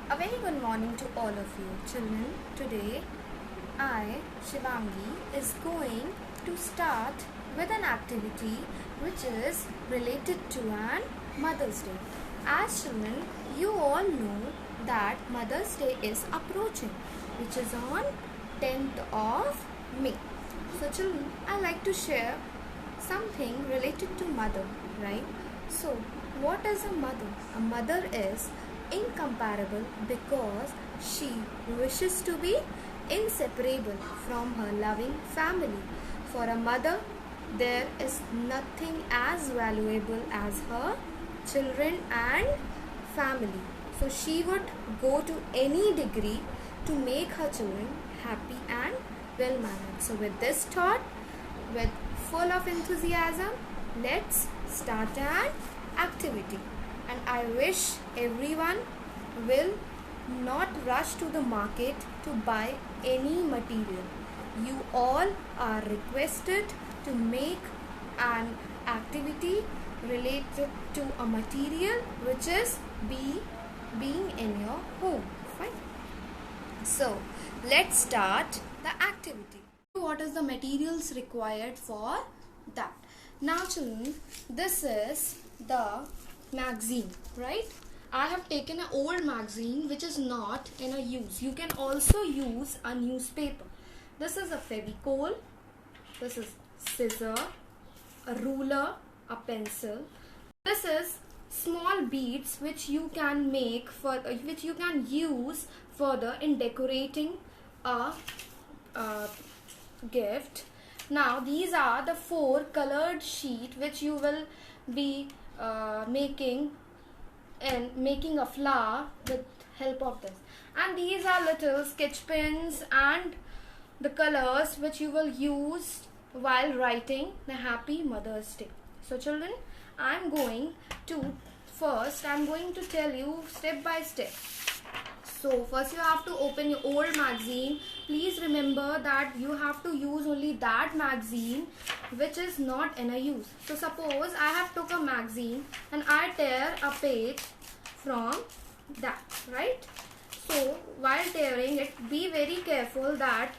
A very good morning to all of you children. Today I, Shivangi, is going to start with an activity which is related to an Mother's Day. As children, you all know that Mother's Day is approaching, which is on 10th of May. So children, I like to share something related to mother, right? So what is a mother? A mother is incomparable because she wishes to be inseparable from her loving family. For a mother, there is nothing as valuable as her children and family. So she would go to any degree to make her children happy and well mannered. So with this thought, with full of enthusiasm, let's start an activity. And I wish everyone will not rush to the market to buy any material. You all are requested to make an activity related to a material which is being in your home. Fine. So let's start the activity. What is the materials required for that? Now children, this is the magazine, right? I have taken an old magazine which is not in a use. You can also use a newspaper. This is a Fevicol, this is scissor, a ruler, a pencil. This is small beads which you can make for which you can use further in decorating a gift. Now these are the 4 colored sheet which you will be making a flower with help of this, and these are little sketch pens and the colors which you will use while writing the Happy Mother's Day. So children, I'm going to tell you step by step. So first you have to open your old magazine. Please remember that you have to use only that magazine which is not in a use. So suppose I have took a magazine and I tear a page from that, right? So while tearing it, be very careful that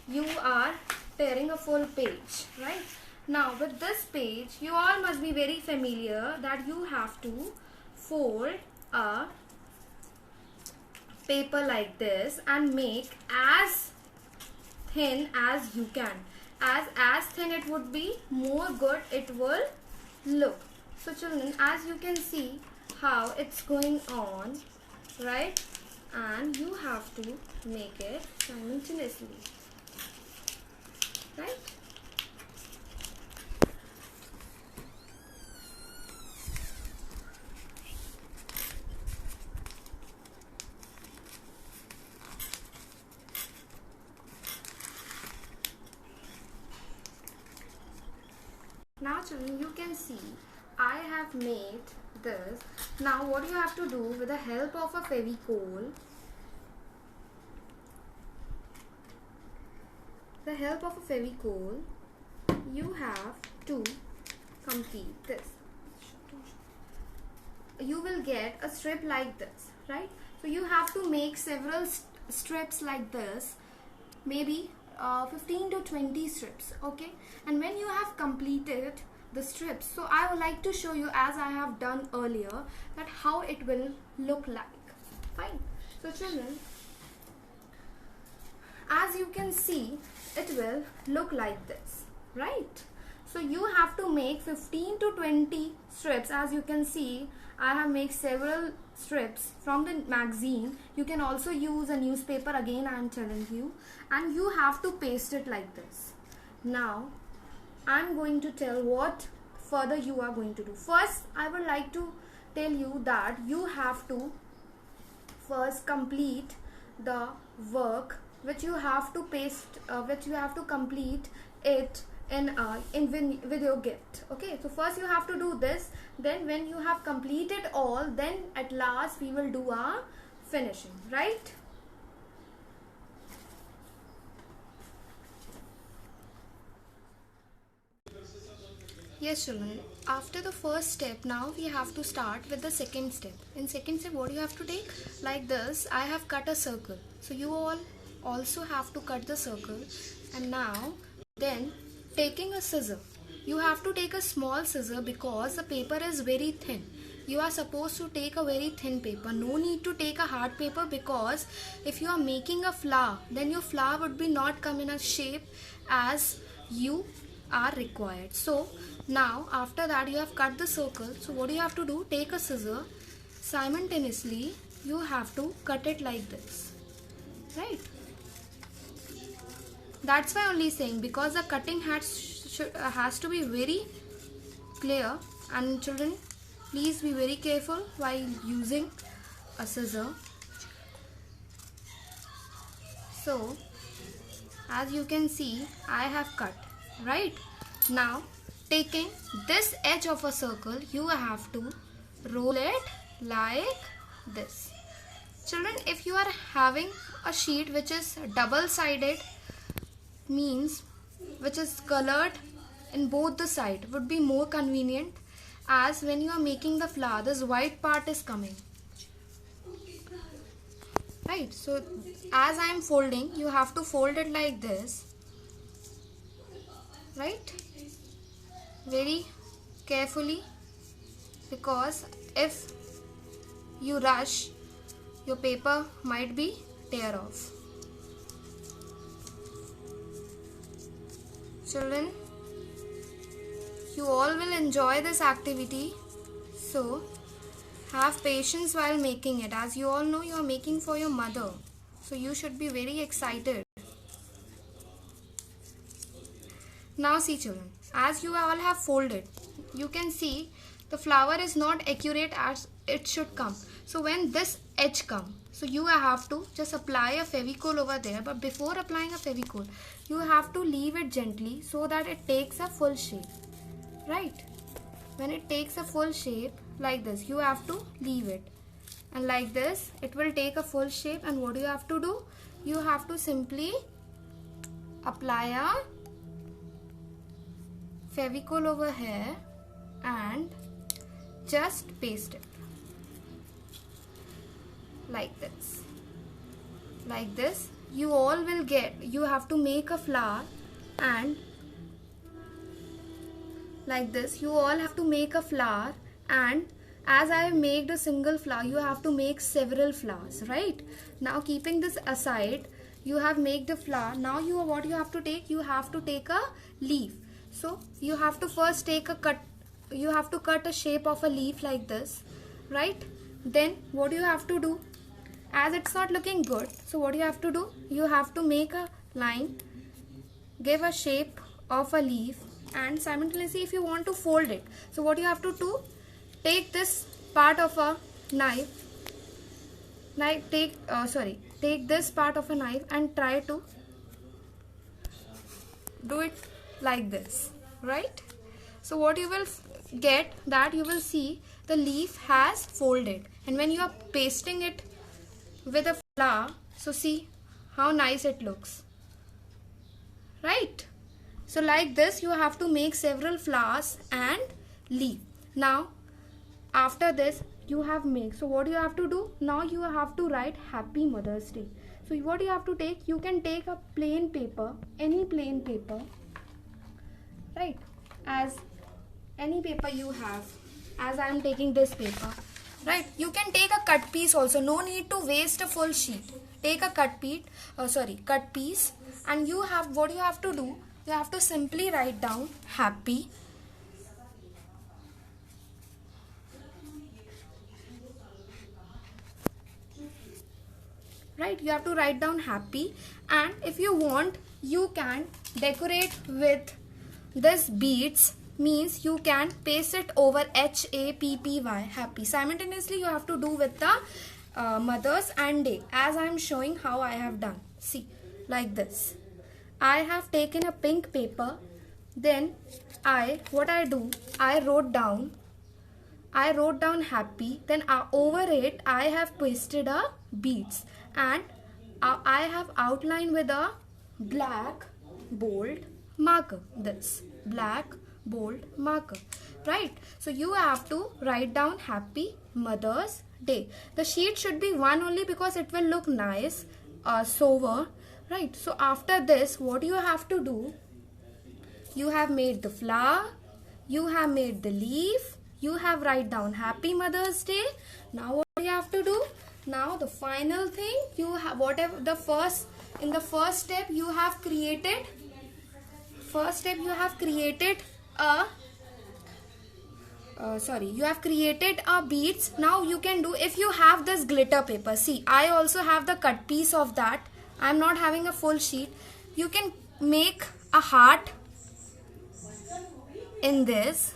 you are tearing a full page, right? Now with this page, you all must be very familiar that you have to fold a paper like this and make as thin as you can. As thin it would be, more good it will look. So children, as you can see how it's going on, right? And you have to make it simultaneously, right? Now children, you can see I have made this. Now what you have to do, with the help of a Fevicol, you have to complete this. You will get a strip like this, right? So you have to make several strips like this, maybe 15 to 20 strips, okay? And when you have completed the strips, so I would like to show you, as I have done earlier, that how it will look like. Fine. So children, as you can see, it will look like this, right? So you have to make 15 to 20 strips. As you can see, I have made several strips from the magazine. You can also use a newspaper, again I am telling you, and you have to paste it like this. Now I am going to tell what further you are going to do. First, I would like to tell you that you have to first complete the work which you have to complete it with your gift. Okay, so first you have to do this, then when you have completed all, then at last we will do our finishing, right? Yes children, after the first step, now we have to start with the second step. In second step, what you have to take? Like this, I have cut a circle. So you all also have to cut the circle. And now, then taking a scissor. You have to take a small scissor because the paper is very thin. You are supposed to take a very thin paper. No need to take a hard paper, because if you are making a flower, then your flower would be not come in a shape as you are required. So now after that you have cut the circle. So what you have to do? Take a scissor. Simultaneously you have to cut it like this. Right? That's why only saying, because the cutting has to be very clear. And children, please be very careful while using a scissor. So as you can see, I have cut. Right? Now taking this edge of a circle, you have to roll it like this. Children, if you are having a sheet which is double-sided, means which is colored in both the side, would be more convenient, as when you are making the flower, this white part is coming. Right? So as I am folding, you have to fold it like this. Right? Very carefully, because if you rush, your paper might be tear off. Children, you all will enjoy this activity, so have patience while making it. As you all know, you are making for your mother, so you should be very excited. Now see children, as you all have folded, you can see the flower is not accurate as it should come. So when this edge comes, so you have to just apply a Fevicol over there. But before applying a Fevicol, you have to leave it gently so that it takes a full shape. Right? When it takes a full shape like this, you have to leave it. And like this, it will take a full shape. And what do you have to do? You have to simply apply a Fevicol over here and just paste it like this. Like this, you all will get, you have to make a flower, and like this, you all have to make a flower, and as I have made a single flower, you have to make several flowers. Right? Now keeping this aside, you have made the flower. Now what you have to take? You have to take a leaf. So you have to first take a cut. You have to cut a shape of a leaf like this. Right? Then what you have to do? As it's not looking good, so what you have to do? You have to make a line, give a shape of a leaf, and simultaneously if you want to fold it, so what you have to do? Take this part of a knife, take this part of a knife and try to do it like this. Right? So what you will get, that you will see the leaf has folded, and when you are pasting it with a flower, so see how nice it looks. Right? So like this, you have to make several flowers and leaf. Now after this, you have made, so what you have to do? Now you have to write Happy Mother's Day. So what you have to take? You can take a plain paper, any plain paper. Right? As any paper you have, as I am taking this paper. Right? You can take a cut piece also. No need to waste a full sheet. Take a cut piece, and you have, what you have to do? You have to simply write down happy. Right? You have to write down happy, and if you want, you can decorate with this beads. Means you can paste it over HAPPY, happy. Simultaneously you have to do with the Mother's and Day, as I am showing how I have done. See, like this. I have taken a pink paper, then I wrote down happy, then over it I have pasted a beads, and I have outlined with a black bold marker, this black bold marker. right? So you have to write down Happy Mother's Day. The sheet should be one only because it will look nice, sober, right? So after this, what you have to do, you have made the flower, you have made the leaf, you have write down Happy Mother's Day. Now what you have to do? Now the final thing, you have whatever the first, in the first step you have created, you have created a beads. Now you can do, if you have this glitter paper, see I also have the cut piece of that, I am not having a full sheet. You can make a heart in this,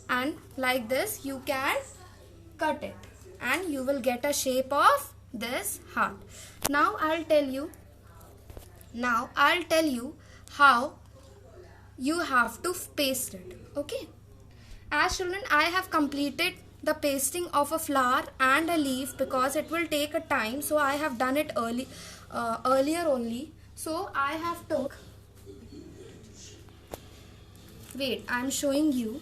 and like this you can cut it and you will get a shape of this heart. Now I'll tell you how you have to paste it. Okay, as children, I have completed the pasting of a flower and a leaf because it will take a time, so I have done it earlier only. So I have took, wait, I am showing you.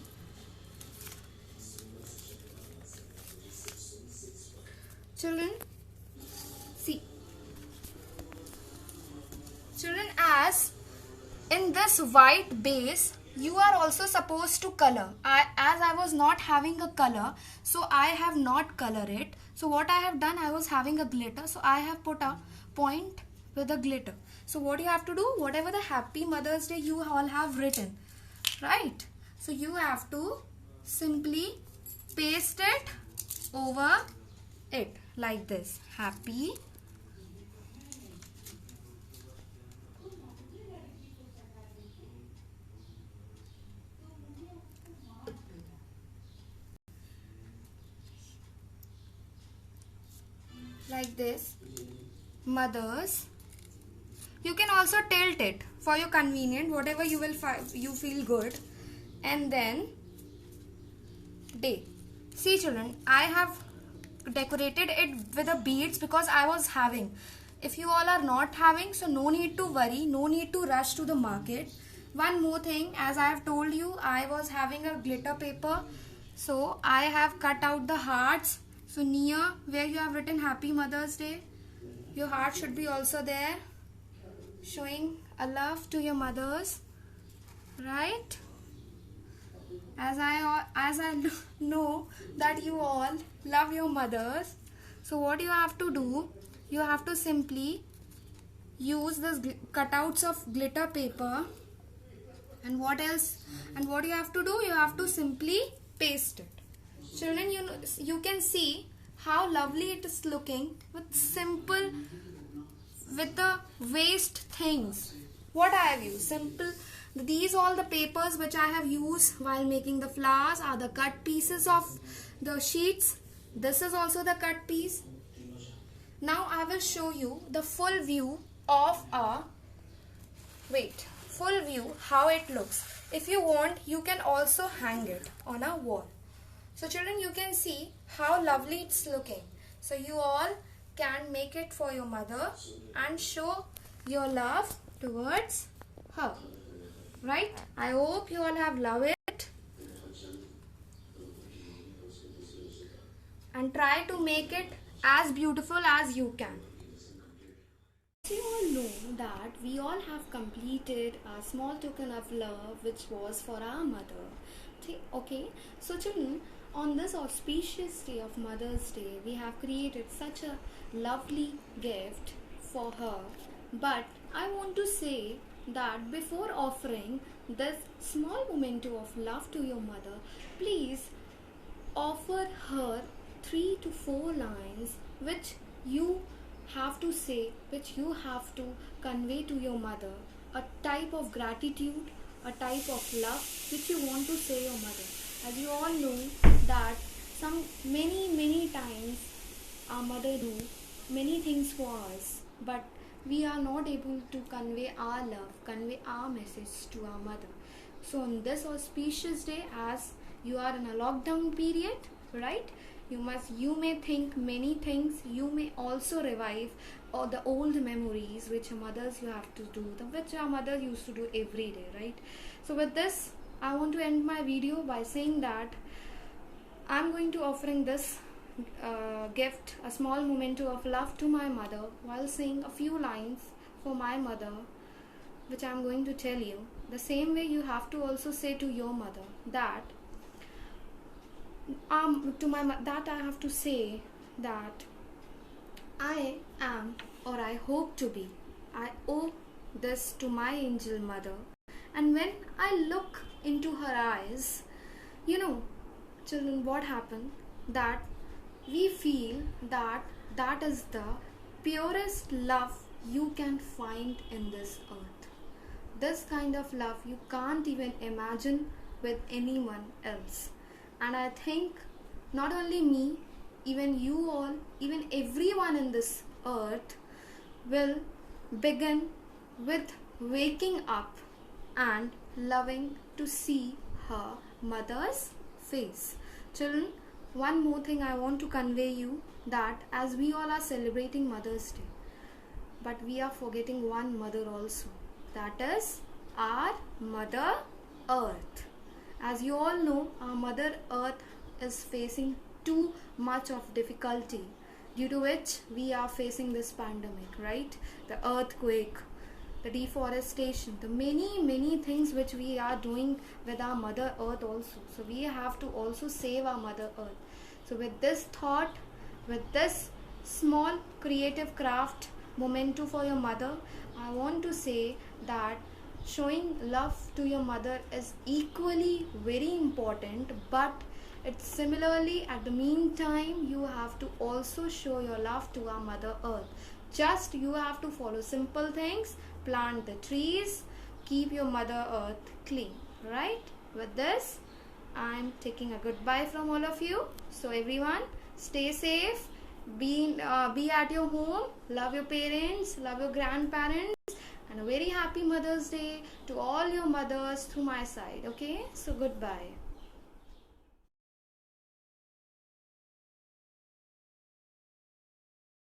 Children, see. Children, as in this white base, you are also supposed to color. As I was not having a color, so I have not colored it. So what I have done, I was having a glitter, so I have put a point with a glitter. So what you have to do, whatever the Happy Mother's Day you all have written, right? So you have to simply paste it over it like this. Happy like this, mothers. You can also tilt it for your convenient, whatever you will you feel good. And then day. See children, I have decorated it with the beads because I was having. If you all are not having, so no need to worry, no need to rush to the market. One more thing, as I have told you, I was having a glitter paper, so I have cut out the hearts. So near where you have written Happy Mother's Day, your heart should be also there, showing a love to your mothers, right? As I know that you all love your mothers, so what you have to do, you have to simply use this cutouts of glitter paper, and what else? And what you have to do, you have to simply paste it. Children, you can see how lovely it is looking with simple, with the waste things. What I have used, simple. These all the papers which I have used while making the flowers are the cut pieces of the sheets. This is also the cut piece. Now I will show you the full view of full view how it looks. If you want, you can also hang it on a wall. So children, you can see how lovely it's looking. So you all can make it for your mother and show your love towards her. Right? I hope you all have loved it. And try to make it as beautiful as you can. You all know that we all have completed a small token of love which was for our mother. Okay, so children, on this auspicious day of Mother's Day, we have created such a lovely gift for her. But I want to say that before offering this small memento of love to your mother, please offer her 3 to 4 lines which you have to say, which you have to convey to your mother, a type of gratitude, a type of love which you want to say your mother. As you all know that many times our mother do many things for us, but we are not able to convey our love, convey our message to our mother. So on this auspicious day, as you are in a lockdown period, right, you may think many things. You may also revive all the old memories which your mothers you have to do, which our mother used to do every day, right? So with this, I want to end my video by saying that I'm going to offering this gift, a small memento of love to my mother, while saying a few lines for my mother, which I'm going to tell you. The same way you have to also say to your mother that that I have to say that I am, or I hope to be. I owe this to my angel mother. And when I look into her eyes, children, what happened? That we feel that that is the purest love you can find in this earth. This kind of love you can't even imagine with anyone else. And I think not only me, even you all, even everyone in this earth will begin with waking up and loving to see her mother's face. Children, one more thing I want to convey you, that as we all are celebrating Mother's Day, but we are forgetting one mother also, that is our Mother Earth. As you all know, our Mother Earth is facing too much of difficulty, due to which we are facing this pandemic, right? The earthquake, the deforestation, the many things which we are doing with our Mother Earth also. So we have to also save our Mother Earth. So with this thought, with this small creative craft memento for your mother, I want to say that showing love to your mother is equally very important, but it's similarly at the meantime you have to also show your love to our Mother Earth. Just you have to follow simple things, plant the trees, keep your Mother Earth clean, right? With this, I'm taking a goodbye from all of you. So everyone, stay safe, be at your home, love your parents, love your grandparents, and a very happy Mother's Day to all your mothers through my side. Okay, so goodbye.